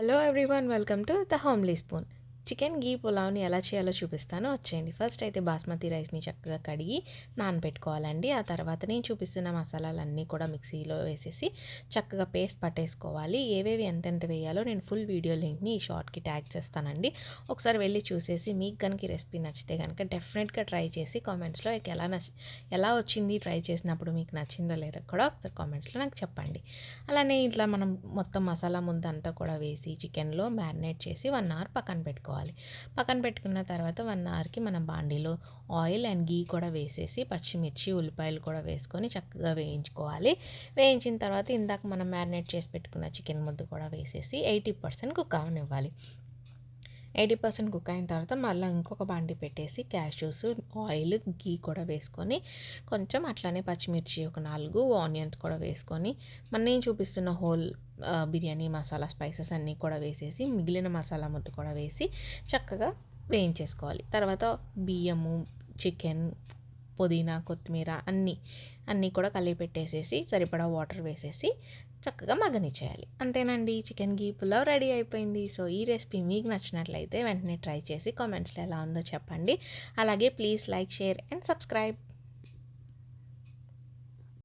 Hello everyone, welcome to the homely spoon. Chicken ghee పులావ్ని ఎలా చేయాలో చూపిస్తాను, వచ్చేయండి. ఫస్ట్ అయితే బాస్మతి రైస్ని చక్కగా కడిగి నానబెట్టుకోవాలండి. ఆ తర్వాత నేను చూపిస్తున్న మసాలాలన్నీ కూడా మిక్సీలో వేసేసి చక్కగా పేస్ట్ పట్టేసుకోవాలి. ఏవేవి ఎంతెంత వేయాలో నేను ఫుల్ వీడియో లింక్ని ఈ షార్ట్కి ట్యాగ్ చేస్తానండి. ఒకసారి వెళ్ళి చూసేసి మీకు కనుక ఈ రెసిపీ నచ్చితే కనుక డెఫినెట్గా ట్రై చేసి కామెంట్స్లో ఎలా వచ్చింది, ట్రై చేసినప్పుడు మీకు నచ్చిందో లేదో కూడా ఒకసారి కామెంట్స్లో నాకు చెప్పండి. అలానే ఇట్లా మనం మొత్తం మసాలా ముందంతా కూడా వేసి చికెన్లో మ్యారినేట్ చేసి 1 అవర్ పక్కన పెట్టుకోవాలి. పక్కన పెట్టుకున్న తర్వాత 1 అవర్కి మనం బాండీలో ఆయిల్ అండ్ గీ కూడా వేసేసి పచ్చిమిర్చి ఉల్లిపాయలు కూడా వేసుకొని చక్కగా వేయించుకోవాలి. వేయించిన తర్వాత ఇందాక మనం మ్యారినేట్ చేసి పెట్టుకున్న చికెన్ ముద్ద కూడా వేసేసి 80% కుక్ అవనివ్వాలి. 80% కుక్ అయిన తర్వాత మళ్ళీ ఇంకొక బాండి పెట్టేసి క్యాష్యూస్, ఆయిల్, గీ కూడా వేసుకొని కొంచెం అట్లానే పచ్చిమిర్చి ఒక 4 ఆనియన్స్ కూడా వేసుకొని నేను చూపిస్తున్న హోల్ బిర్యానీ మసాలా స్పైసెస్ అన్నీ కూడా వేసేసి మిగిలిన మసాలా ముద్ద కూడా వేసి చక్కగా వేయించేసుకోవాలి. తర్వాత బియ్యము, చికెన్, పుదీనా, కొత్తిమీర అన్నీ కూడా కలిపి పెట్టేసేసి సరిపడా వాటర్ వేసేసి చక్కగా మగ్గనిచ్చేయాలి. అంతేనండి, చికెన్ గీ పులావ్ రెడీ అయిపోయింది. సో ఈ రెసిపీ మీకు నచ్చినట్లయితే వెంటనే ట్రై చేసి కామెంట్స్లో ఎలా ఉందో చెప్పండి. అలాగే please like, share and subscribe.